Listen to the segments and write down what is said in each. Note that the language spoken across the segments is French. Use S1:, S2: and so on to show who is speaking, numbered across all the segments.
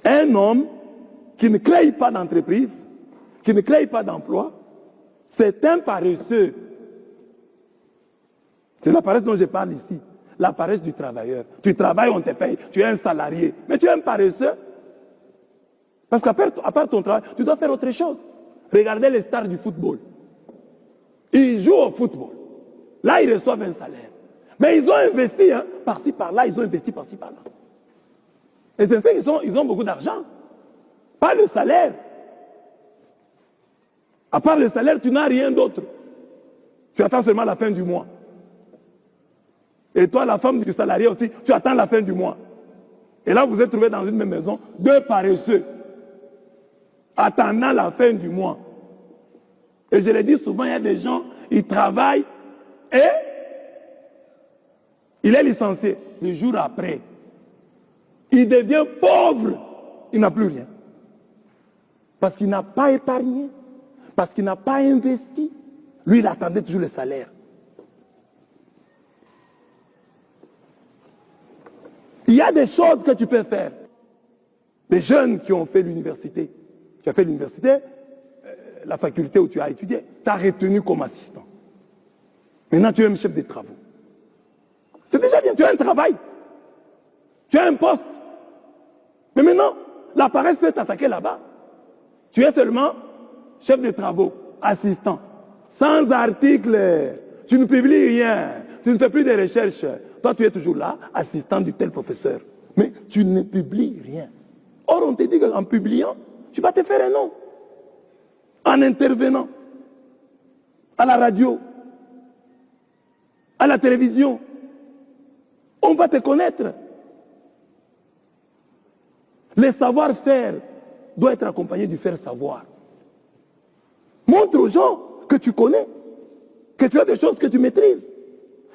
S1: Un homme qui ne crée pas d'entreprise, qui ne crée pas d'emploi, c'est un paresseux. C'est la paresse dont je parle ici. La paresse du travailleur. Tu travailles, on te paye. Tu es un salarié. Mais tu es un paresseux. Parce qu'à part ton travail, tu dois faire autre chose. Regardez les stars du football. Ils jouent au football. Là, ils reçoivent un salaire. Mais ils ont investi, hein, par-ci, par-là. Ils ont investi par-ci, par-là. Et c'est fait qu'ils ont beaucoup d'argent. Pas le salaire. À part le salaire, tu n'as rien d'autre. Tu attends seulement la fin du mois. Et toi, la femme du salarié aussi, tu attends la fin du mois. Et là, vous êtes trouvés dans une même maison, deux paresseux, attendant la fin du mois. Et je le dis souvent, il y a des gens, ils travaillent et il est licencié. Le jour après, il devient pauvre. Il n'a plus rien. Parce qu'il n'a pas épargné. Parce qu'il n'a pas investi. Lui, il attendait toujours le salaire. Il y a des choses que tu peux faire. Des jeunes qui ont fait l'université. Tu as fait l'université, la faculté où tu as étudié, tu as retenu comme assistant. Maintenant, tu es un chef de travaux. C'est déjà bien, tu as un travail. Tu as un poste. Mais maintenant, la paresse peut t'attaquer là-bas. Tu es seulement chef de travaux, assistant. Sans article, tu ne publies rien, tu ne fais plus de recherches. Toi, tu es toujours là, assistant du tel professeur. Mais tu ne publies rien. Or, on te dit qu'en publiant, tu vas te faire un nom. En intervenant. À la radio. À la télévision. On va te connaître. Le savoir-faire doit être accompagné du faire savoir. Montre aux gens que tu connais, que tu as des choses que tu maîtrises,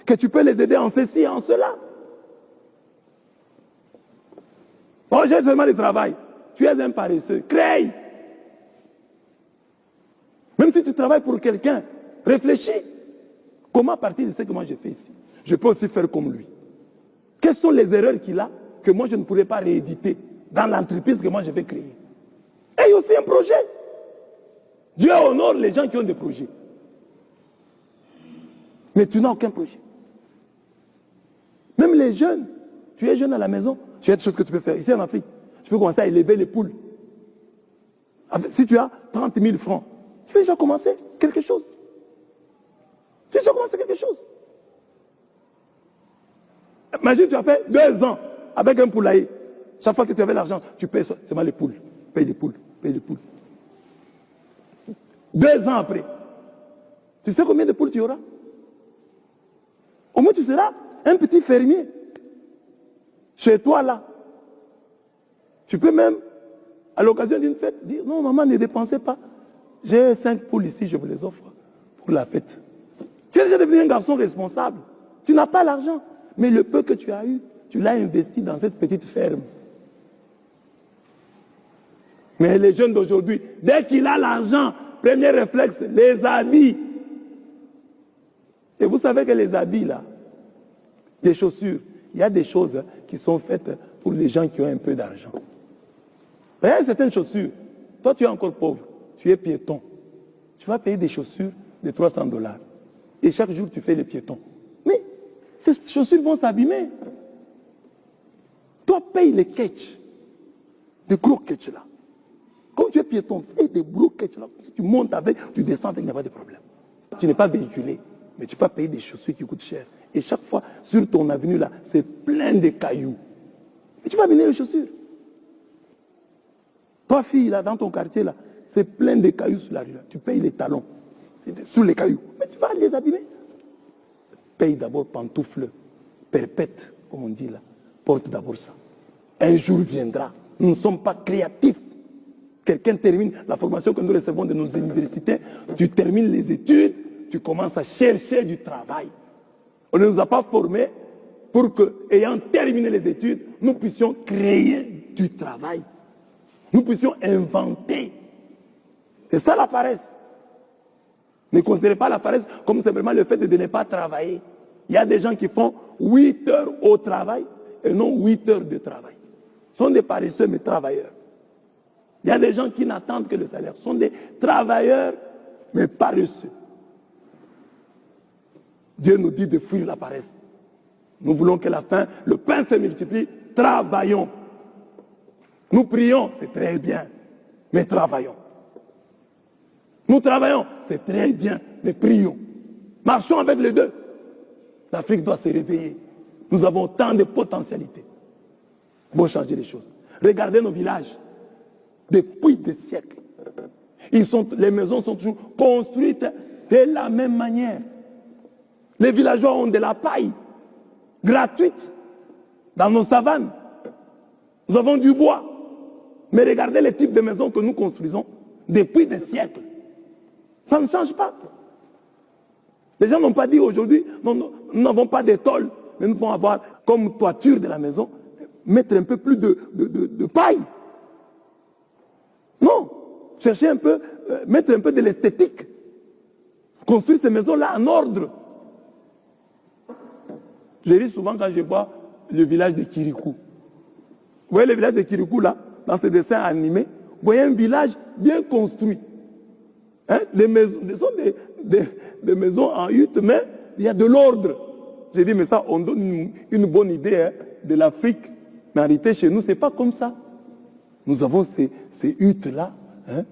S1: que tu peux les aider en ceci et en cela. Oh, j'ai seulement du travail. Tu es un paresseux. Crée. Même si tu travailles pour quelqu'un, réfléchis. Comment, à partir de ce que moi j'ai fait ici, je peux aussi faire comme lui? Quelles sont les erreurs qu'il a que moi je ne pourrais pas rééditer dans l'entreprise que moi je vais créer? Et il y a aussi un projet. Dieu honore les gens qui ont des projets. Mais tu n'as aucun projet. Même les jeunes, tu es jeune à la maison, tu as des choses que tu peux faire. Ici en Afrique, tu peux commencer à élever les poules. Si tu as 30 000 francs, tu peux déjà commencer quelque chose. Tu peux déjà commencer quelque chose. Imagine, tu as fait 2 ans avec un poulailler. Chaque fois que tu avais l'argent, tu payes seulement les poules. Paye les poules, paye les poules. 2 ans après, tu sais combien de poules tu auras? Au moins tu seras un petit fermier. Chez toi là. Tu peux même, à l'occasion d'une fête, dire non maman, ne dépensez pas. J'ai 5 poules ici, je vous les offre pour la fête. Tu es déjà devenu un garçon responsable. Tu n'as pas l'argent. Mais le peu que tu as eu, tu l'as investi dans cette petite ferme. Mais les jeunes d'aujourd'hui, dès qu'il a l'argent, premier réflexe, les habits. Et vous savez que les habits, là, les chaussures, il y a des choses qui sont faites pour les gens qui ont un peu d'argent. Il y a certaines chaussures. Toi, tu es encore pauvre. Tu es piéton. Tu vas payer des chaussures de 300 $. Et chaque jour, tu fais les piétons. Mais ces chaussures vont s'abîmer. Toi, paye les ketchs. Des gros ketchs, là. Comme tu es piéton, fais des gros ketchs, là. Si tu montes avec, tu descends avec, il n'y a pas de problème. Tu n'es pas véhiculé. Mais tu vas payer des chaussures qui coûtent cher. Et chaque fois, sur ton avenue, là, c'est plein de cailloux. Et tu vas venir les chaussures. Toi, fille, là, dans ton quartier, là, c'est plein de cailloux sur la rue. Là. Tu payes les talons sous les cailloux. Mais tu vas les abîmer. Paye d'abord pantoufles perpètes, comme on dit là. Porte d'abord ça. Un jour viendra. Nous ne sommes pas créatifs. Quelqu'un termine la formation que nous recevons de nos universités. Tu termines les études. Tu commences à chercher du travail. On ne nous a pas formés pour que, ayant terminé les études, nous puissions créer du travail. Nous puissions inventer. C'est ça la paresse. Ne considérez pas la paresse comme simplement le fait de ne pas travailler. Il y a des gens qui font 8 heures au travail et non 8 heures de travail. Ce sont des paresseux mais travailleurs. Il y a des gens qui n'attendent que le salaire. Ce sont des travailleurs, mais paresseux. Dieu nous dit de fuir la paresse. Nous voulons que la faim, le pain se multiplie. Travaillons. Nous prions, c'est très bien, mais travaillons. Nous travaillons, c'est très bien, mais prions. Marchons avec les deux. L'Afrique doit se réveiller. Nous avons tant de potentialités. Il faut changer les choses. Regardez nos villages. Depuis des siècles. Les maisons sont toujours construites de la même manière. Les villageois ont de la paille gratuite dans nos savanes. Nous avons du bois. Mais regardez les types de maisons que nous construisons depuis des siècles. Ça ne change pas. Les gens n'ont pas dit aujourd'hui, nous n'avons pas d'étole, mais nous pouvons avoir comme toiture de la maison, mettre un peu plus de paille. Non, chercher un peu, mettre un peu de l'esthétique. Construire ces maisons-là en ordre. Je ris souvent quand je vois le village de Kirikou. Vous voyez le village de Kirikou là, dans ce dessin animé, vous voyez un village bien construit. Hein? Les maisons, ce sont des maisons en hutte, mais il y a de l'ordre. J'ai dit, mais ça, on donne une bonne idée hein, de l'Afrique. Mais en réalité, chez nous, ce n'est pas comme ça. Nous avons ces huttes-là, hein,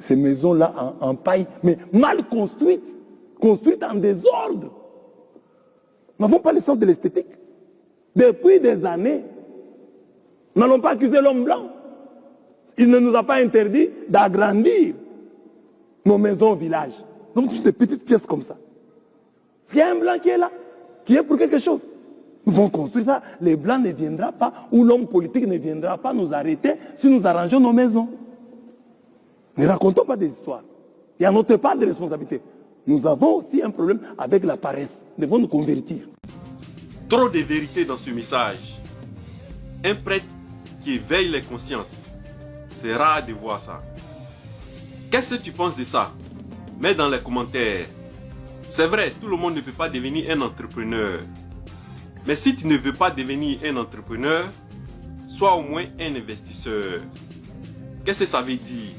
S1: ces maisons-là en paille, mais mal construites, construites en désordre. Nous n'avons pas le sens de l'esthétique. Depuis des années, nous n'allons pas accuser l'homme blanc. Il ne nous a pas interdit d'agrandir nos maisons au village. Donc, juste des petites pièces comme ça. S'il y a un blanc qui est là, qui est pour quelque chose, nous allons construire ça. Les blancs ne viendront pas, ou l'homme politique ne viendra pas nous arrêter si nous arrangeons nos maisons. Ne racontons pas des histoires. Il y a notre part de responsabilité. Nous avons aussi un problème avec la paresse. Nous devons nous convertir.
S2: Trop de vérité dans ce message. Un prêtre qui éveille les consciences. C'est rare de voir ça. Qu'est-ce que tu penses de ça? Mets dans les commentaires. C'est vrai, tout le monde ne peut pas devenir un entrepreneur. Mais si tu ne veux pas devenir un entrepreneur, sois au moins un investisseur. Qu'est-ce que ça veut dire?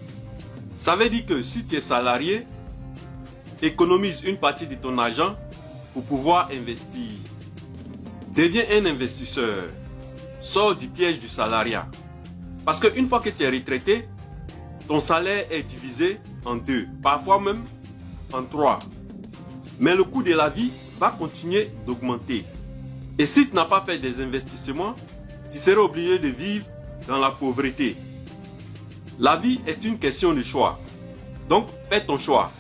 S2: Ça veut dire que si tu es salarié, économise une partie de ton argent pour pouvoir investir. Deviens un investisseur. Sors du piège du salariat. Parce qu'une fois que tu es retraité, ton salaire est divisé en 2, parfois même en 3. Mais le coût de la vie va continuer d'augmenter. Et si tu n'as pas fait des investissements, tu seras obligé de vivre dans la pauvreté. La vie est une question de choix. Donc, fais ton choix.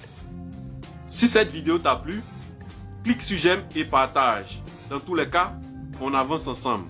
S2: Si cette vidéo t'a plu, clique sur j'aime et partage. Dans tous les cas, on avance ensemble.